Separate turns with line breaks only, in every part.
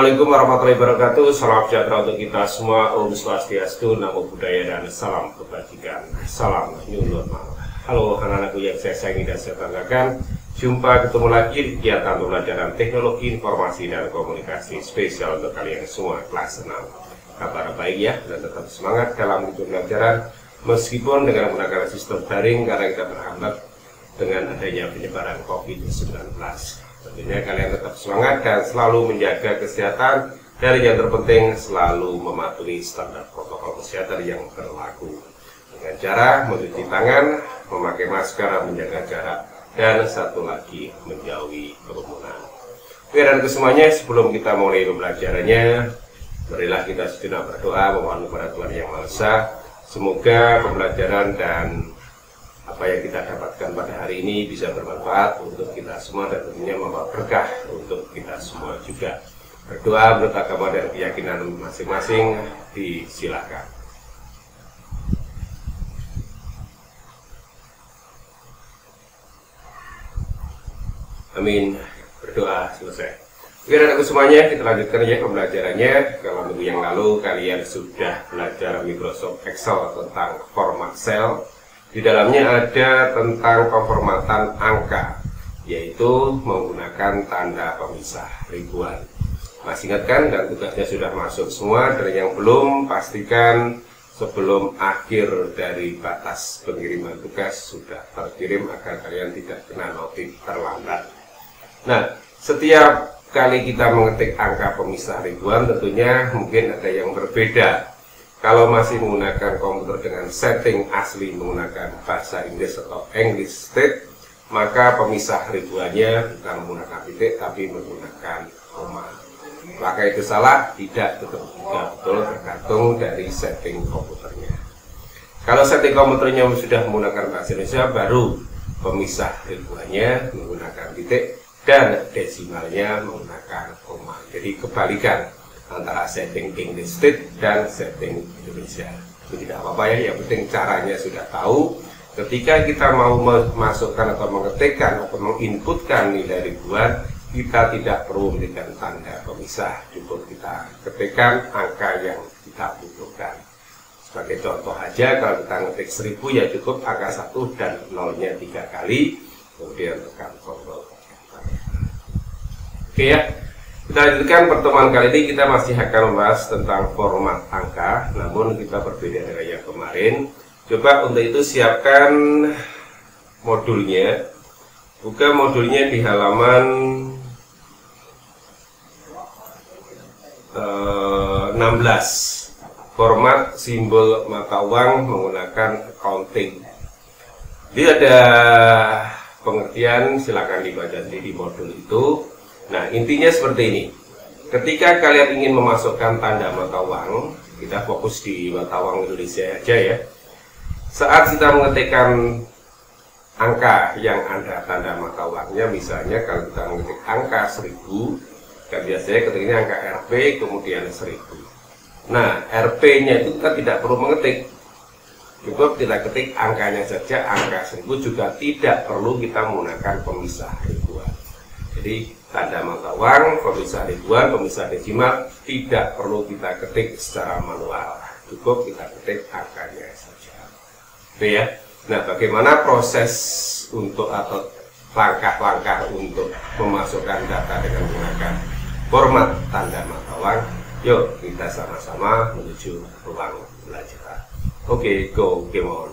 Assalamualaikum warahmatullahi wabarakatuh. Salam sejahtera untuk kita semua. Om Swastiastu, Namo Buddhaya, dan salam kebajikan. Salam new normal. Halo anak-anakku yang saya sayangi dan saya banggakan. Jumpa ketemu lagi di kegiatan pembelajaran teknologi informasi dan komunikasi spesial untuk kalian semua kelas 6. Kabar baik ya, dan tetap semangat dalam pembelajaran meskipun dengan menggunakan sistem daring karena kita berhambat dengan adanya penyebaran COVID-19. Tentunya kalian tetap semangat dan selalu menjaga kesehatan, dan yang terpenting selalu mematuhi standar protokol kesehatan yang berlaku dengan cara mencuci tangan, memakai masker, menjaga jarak, dan satu lagi menjauhi kerumunan. Oke, dan kesemuanya sebelum kita mulai pembelajarannya, marilah kita sejenak berdoa memohon kepada Tuhan Yang Maha Esa. Semoga pembelajaran dan apa yang kita dapatkan pada hari ini bisa bermanfaat untuk kita semua dan tentunya membawa berkah untuk kita semua juga. Berdoa menurut agama dan keyakinan masing-masing, disilakan. Amin. Berdoa selesai. Oke, anak-anakku semuanya, kita lanjutkan ya pembelajarannya. Kalau minggu yang lalu kalian sudah belajar Microsoft Excel tentang format sel. Di dalamnya ada tentang pemformatan angka, yaitu menggunakan tanda pemisah ribuan. Masih ingat kan? Dan tugasnya sudah masuk semua. Dan yang belum, pastikan sebelum akhir dari batas pengiriman tugas sudah terkirim agar kalian tidak kena notif terlambat. Nah, setiap kali kita mengetik angka pemisah ribuan tentunya mungkin ada yang berbeda. Kalau masih menggunakan komputer dengan setting asli menggunakan bahasa Inggris atau English state, maka pemisah ribuannya bukan menggunakan titik tapi menggunakan koma. Maka itu salah? Tidak, tetap juga betul, tergantung dari setting komputernya. Kalau setting komputernya sudah menggunakan bahasa Indonesia, baru pemisah ribuannya menggunakan titik dan desimalnya menggunakan koma. Jadi kebalikan antara setting English state dan setting Indonesia. Itu tidak apa-apa ya, yang penting caranya sudah tahu. Ketika kita mau memasukkan atau mengetikkan atau menginputkan nilai ribuan, kita tidak perlu memberikan tanda pemisah, cukup kita ketikkan angka yang kita butuhkan. Sebagai contoh aja, kalau kita ngetik 1000 ya cukup angka 1 dan 0-nya 3 kali, kemudian tekan tombol. Oke ya. Kita lanjutkan pertemuan kali ini, kita masih akan membahas tentang format angka, namun kita berbeda dengan yang kemarin. Coba untuk itu siapkan modulnya. Buka modulnya di halaman 16. Format simbol mata uang menggunakan accounting. Jadi ada pengertian, silakan dibaca sendiri di modul itu. Nah, intinya seperti ini. Ketika kalian ingin memasukkan tanda mata uang, kita fokus di mata uang Indonesia aja ya. Saat kita mengetikkan angka yang ada tanda mata uangnya, misalnya kalau kita mengetik angka 1000, kan biasanya ketiknya angka Rp, kemudian 1000. Nah, Rp-nya itu kita tidak perlu mengetik. Cukup kita ketik angkanya saja, angka 1000 juga tidak perlu kita menggunakan pemisah ribuan. Jadi tanda mata uang, pemisah ribuan, pemisah desimal tidak perlu kita ketik secara manual. Cukup kita ketik angkanya saja. Oke ya. Nah, bagaimana proses untuk atau langkah-langkah untuk memasukkan data dengan menggunakan format tanda mata uang? Yuk kita sama-sama menuju ruang belajar. Oke, go, game on.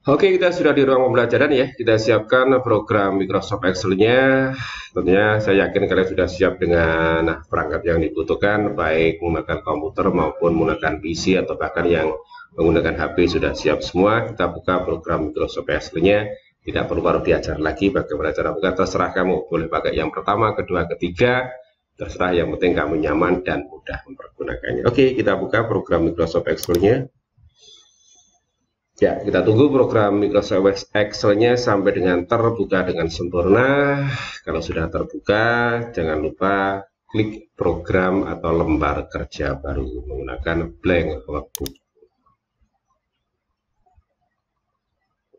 Oke, kita sudah di ruang pembelajaran ya. Kita siapkan program Microsoft Excel-nya. Tentunya saya yakin kalian sudah siap dengan perangkat yang dibutuhkan, baik menggunakan komputer maupun menggunakan PC atau bahkan yang menggunakan HP sudah siap semua. Kita buka program Microsoft Excel-nya. Tidak perlu baru diajar lagi bagaimana cara buka, terserah kamu. Boleh pakai yang pertama, kedua, ketiga. Terserah, yang penting kamu nyaman dan mudah mempergunakannya. Oke, kita buka program Microsoft Excel-nya. Ya, kita tunggu program Microsoft Excel-nya sampai dengan terbuka dengan sempurna. Kalau sudah terbuka, jangan lupa klik program atau lembar kerja baru menggunakan blank workbook.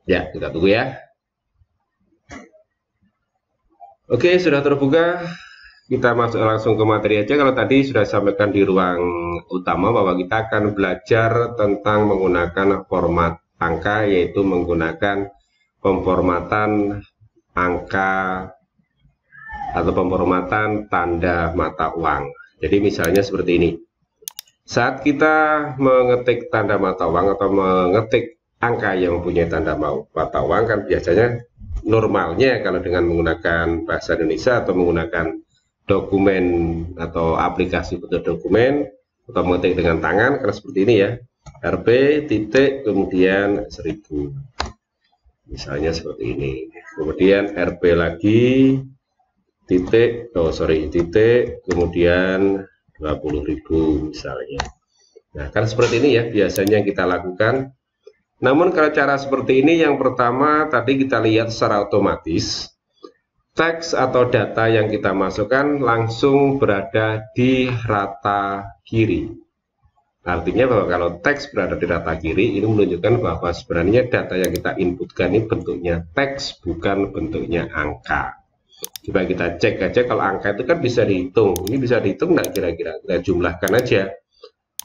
Ya, kita tunggu ya. Oke, sudah terbuka. kita masuk langsung ke materi aja. Kalau tadi sudah sampaikan di ruang utama bahwa kita akan belajar tentang menggunakan format angka, yaitu menggunakan pemformatan angka atau pemformatan tanda mata uang. Jadi misalnya seperti ini. Saat kita mengetik tanda mata uang atau mengetik angka yang mempunyai tanda mata uang, kan biasanya normalnya kalau dengan menggunakan bahasa Indonesia atau menggunakan dokumen atau aplikasi bentuk dokumen atau mengetik dengan tangan, karena seperti ini ya, Rp titik kemudian 1000 misalnya seperti ini, kemudian Rp lagi titik titik kemudian 20.000 misalnya. Nah, kan seperti ini ya biasanya kita lakukan. Namun kalau cara seperti ini, yang pertama tadi kita lihat secara otomatis teks atau data yang kita masukkan langsung berada di rata kiri. Artinya bahwa kalau teks berada di rata kiri, ini menunjukkan bahwa sebenarnya data yang kita inputkan ini bentuknya teks, bukan bentuknya angka. Coba kita cek aja, kalau angka itu kan bisa dihitung. Ini bisa dihitung nggak kira-kira? Kita jumlahkan aja.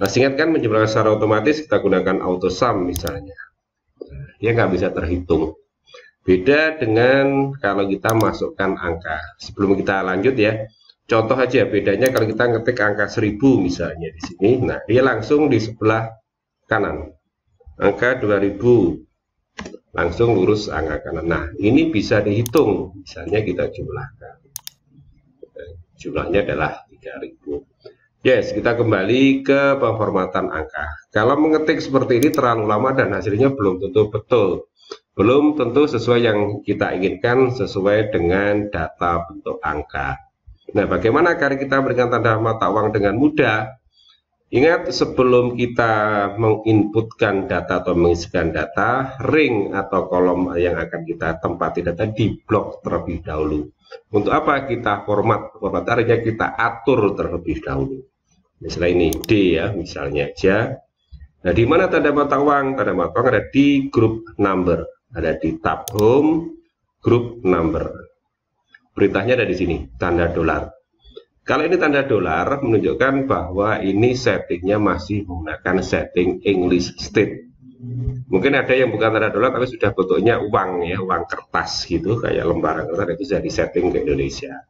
Nah, ingat kan menjumlahkan secara otomatis kita gunakan auto sum misalnya. Dia nggak bisa terhitung. Beda dengan kalau kita masukkan angka. Sebelum kita lanjut ya, contoh aja bedanya kalau kita ngetik angka 1000 misalnya di sini. Nah, dia langsung di sebelah kanan. Angka 2000 langsung lurus angka kanan. Nah, ini bisa dihitung. Misalnya kita jumlahkan. Jumlahnya adalah 3000. Yes, kita kembali ke pemformatan angka. Kalau mengetik seperti ini terlalu lama dan hasilnya belum tentu betul. Belum tentu sesuai yang kita inginkan, sesuai dengan data bentuk angka. Nah, bagaimana agar kita berikan tanda mata uang dengan mudah? Ingat, sebelum kita menginputkan data atau mengisikan data, ring atau kolom yang akan kita tempati data di blok terlebih dahulu. Untuk apa kita format artinya kita atur terlebih dahulu. Misalnya ini D ya, misalnya aja. Nah, di mana tanda mata uang? Tanda mata uang ada di grup number. Ada di tab home, group number. Perintahnya ada di sini, tanda dolar. Kalau ini tanda dolar, menunjukkan bahwa ini settingnya masih menggunakan setting English state. Mungkin ada yang bukan tanda dolar, tapi sudah bentuknya uang ya, uang kertas gitu, kayak lembaran kertas, itu sudah di setting ke Indonesia.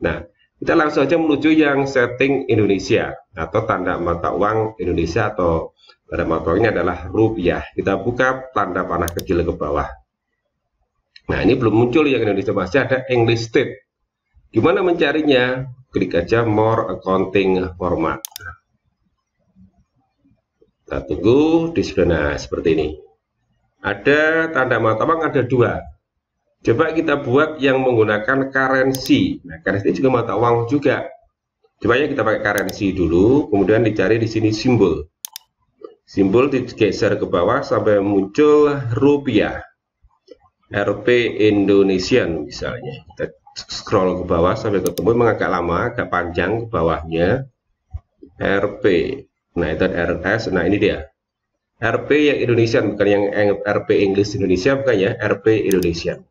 Nah, kita langsung saja menuju yang setting Indonesia, atau tanda mata uang Indonesia, atau tanda mata uangnya adalah rupiah. Kita buka tanda panah kecil ke bawah. Nah, ini belum muncul yang Indonesia, masih ada English state. Gimana mencarinya? Klik aja more accounting format. Kita tunggu di sebelah seperti ini. Ada tanda mata uang, ada dua. Coba kita buat yang menggunakan currency. Nah, currency juga mata uang juga. Coba ya kita pakai currency dulu, kemudian dicari di sini simbol. Simbol digeser ke bawah sampai muncul rupiah. Rp Indonesian misalnya. Kita scroll ke bawah sampai ketemu, memang agak lama, agak panjang ke bawahnya. Rp. Nah, itu RS. Nah, ini dia. Rp yang Indonesian, bukan yang Rp English Indonesia, bukan ya, Rp Indonesian.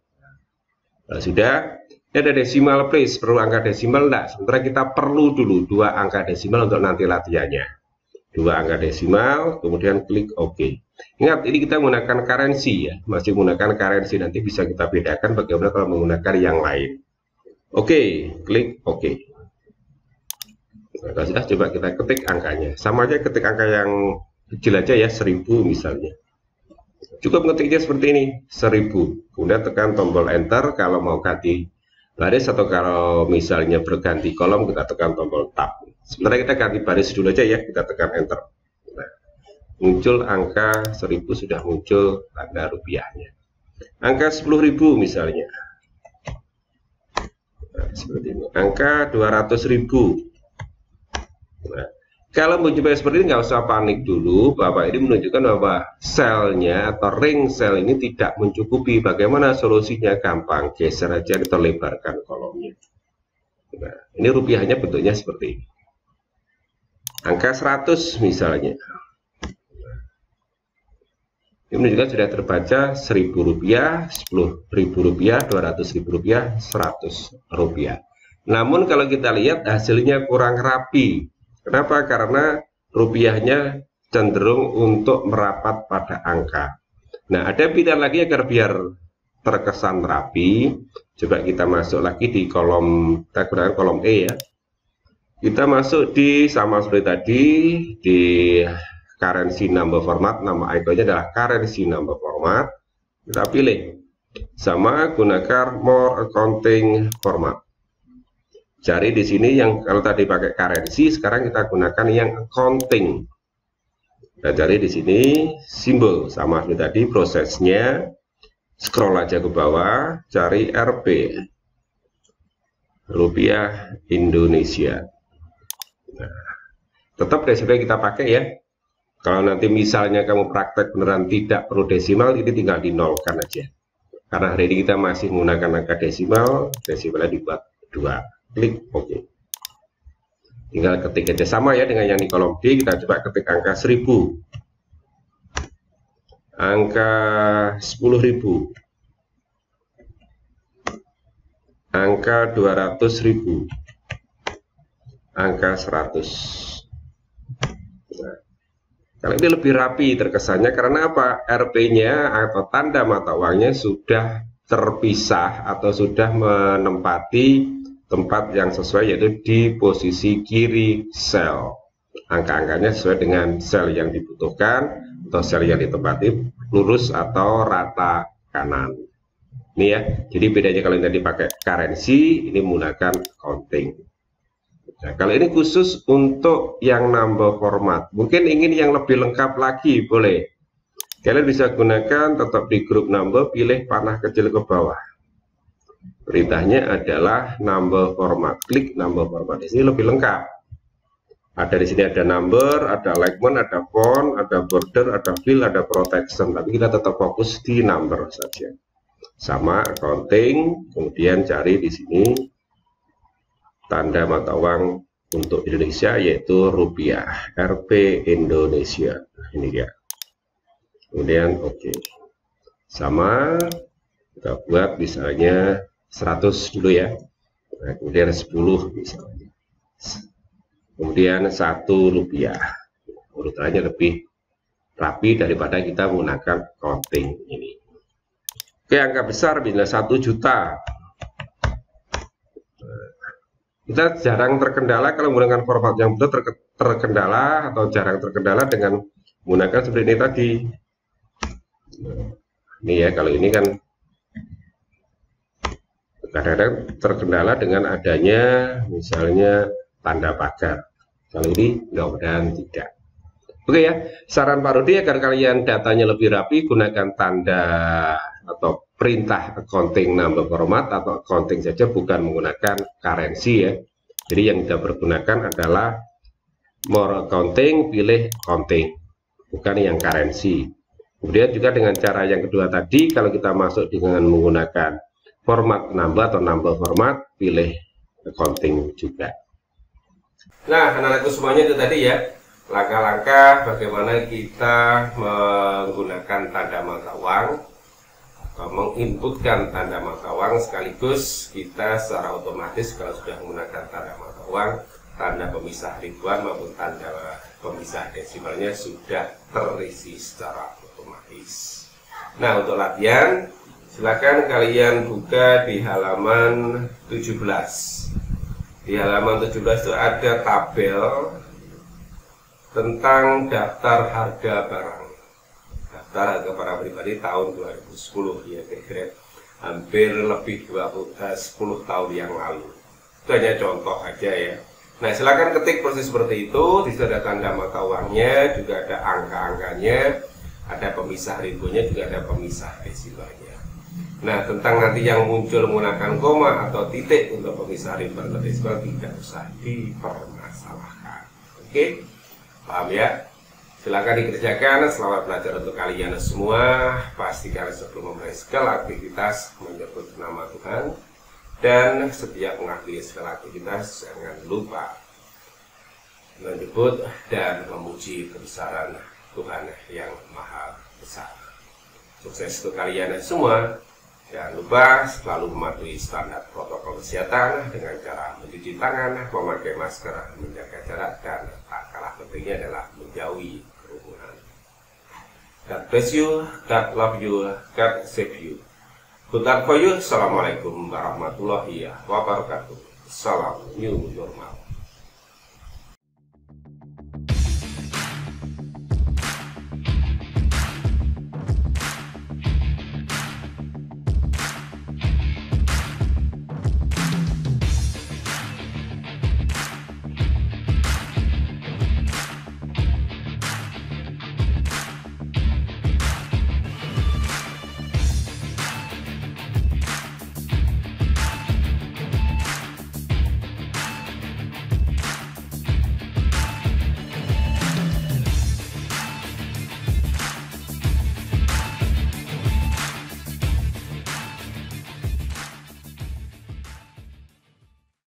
Nah, sudah. Ini ada decimal place, perlu angka desimal enggak? Sementara kita perlu dulu 2 angka desimal untuk nanti latihannya. 2 angka desimal, kemudian klik OK. Ingat, ini kita menggunakan currency ya, masih menggunakan currency, nanti bisa kita bedakan bagaimana kalau menggunakan yang lain. Oke, klik OK. Nah, sudah, coba kita ketik angkanya. Sama aja ketik angka yang kecil aja ya, 1000 misalnya. Cukup ngetiknya seperti ini, 1000. Kemudian tekan tombol enter kalau mau ganti baris, atau kalau misalnya berganti kolom kita tekan tombol tab. Sementara kita ganti baris dulu aja ya, kita tekan enter. Nah, muncul angka 1000, sudah muncul tanda rupiahnya. Angka 10.000 misalnya. Nah, seperti ini. Angka 200.000. Nah, kalau mencoba seperti ini nggak usah panik dulu, Bapak. Ini menunjukkan bahwa selnya atau ring sel ini tidak mencukupi. Bagaimana solusinya? Gampang, geser aja, kita lebarkan kolomnya. Nah, ini rupiahnya bentuknya seperti ini. Angka 100 misalnya. Ini menunjukkan sudah terbaca 1000 rupiah, 10.000 rupiah, 200.000 rupiah, 100 rupiah. Namun kalau kita lihat hasilnya kurang rapi. Kenapa? Karena rupiahnya cenderung untuk merapat pada angka. Nah, ada pilihan lagi agar biar terkesan rapi. Coba kita masuk lagi di kolom, kita gunakan kolom E ya. Kita masuk di sama seperti tadi, di currency number format, nama iconnya adalah currency number format. Kita pilih sama, gunakan more accounting format. Cari di sini yang kalau tadi pakai currency, sekarang kita gunakan yang accounting. Kita cari di sini simbol sama seperti tadi, prosesnya scroll aja ke bawah, cari RP rupiah Indonesia. Nah, tetap desimal kita pakai ya. Kalau nanti misalnya kamu praktek beneran tidak perlu desimal, ini tinggal dinolkan aja. Karena hari ini kita masih menggunakan angka desimal, desimalnya dibuat 2. Klik OK. Tinggal ketik aja, sama ya dengan yang di kolom D. Kita coba ketik angka 1000, angka 10.000, angka 200.000, angka 100. Nah, kalau ini lebih rapi terkesannya karena apa? RP-nya atau tanda mata uangnya sudah terpisah atau sudah menempati tempat yang sesuai, yaitu di posisi kiri sel. Angka-angkanya sesuai dengan sel yang dibutuhkan atau sel yang ditempati, lurus atau rata kanan. Ini ya, jadi bedanya kalau tadi pakai currency, ini menggunakan accounting. Nah, kalau ini khusus untuk yang number format. Mungkin ingin yang lebih lengkap lagi, boleh. Kalian bisa gunakan tetap di grup number, pilih panah kecil ke bawah. Perintahnya adalah number format. Klik number format. Di sini lebih lengkap. Ada di sini ada number, ada alignment, ada font, ada border, ada fill, ada protection. Tapi kita tetap fokus di number saja. Sama accounting, kemudian cari di sini tanda mata uang untuk Indonesia yaitu rupiah, RP Indonesia. Ini dia. Kemudian oke. Sama kita buat misalnya 100 dulu ya. Nah, kemudian 10 misalnya. Kemudian 1 rupiah. Urutannya lebih rapi daripada kita menggunakan accounting ini. Oke, angka besar bila 1 juta. Kita jarang terkendala kalau menggunakan format yang betul, terkendala atau jarang terkendala dengan menggunakan seperti ini tadi. Ini ya, kalau ini kan kadang-kadang terkendala dengan adanya misalnya tanda pagar. Kalau ini mudah-mudahan tidak. Oke ya, saran Pak Rudi agar kalian datanya lebih rapi, gunakan tanda atau perintah accounting number format atau accounting saja, bukan menggunakan currency ya. Jadi yang kita pergunakan adalah more accounting, pilih accounting, bukan yang currency. Kemudian juga dengan cara yang kedua tadi, kalau kita masuk dengan menggunakan format number atau number format, pilih accounting juga. Nah, anak-anakku semuanya itu tadi ya, langkah-langkah bagaimana kita menggunakan tanda mata uang atau menginputkan tanda mata uang, sekaligus kita secara otomatis kalau sudah menggunakan tanda mata uang, tanda pemisah ribuan maupun tanda pemisah desimalnya sudah terisi secara otomatis. Nah, untuk latihan silakan kalian buka di halaman 17. Di halaman 17 itu ada tabel tentang daftar harga barang. Daftar harga barang pribadi tahun 2010 ya, kira-kira hampir lebih 10 tahun yang lalu. Itu hanya contoh aja ya. Nah, silakan ketik proses seperti itu. Di situ ada tanda mata uangnya, juga ada angka-angkanya, ada pemisah ribuannya, juga ada pemisah desimalnya. Nah, tentang nanti yang muncul menggunakan koma atau titik untuk pemisah ribuan atau desimal tidak usah dipermasalahkan. Oke, paham ya? Silakan dikerjakan. Selamat belajar untuk kalian semua. Pastikan sebelum memulai segala aktivitas menyebut nama Tuhan, dan setiap mengakhiri segala aktivitas jangan lupa menyebut dan memuji kebesaran Tuhan yang Maha Besar. Sukses untuk kalian semua. Jangan lupa selalu mematuhi standar protokol kesehatan dengan cara mencuci tangan, memakai masker, menjaga jarak, dan tak kalah pentingnya adalah menjauhi kerumunan. God bless you, God love you, God save you. Good luck for you. Assalamualaikum warahmatullahi wabarakatuh. Salam new normal.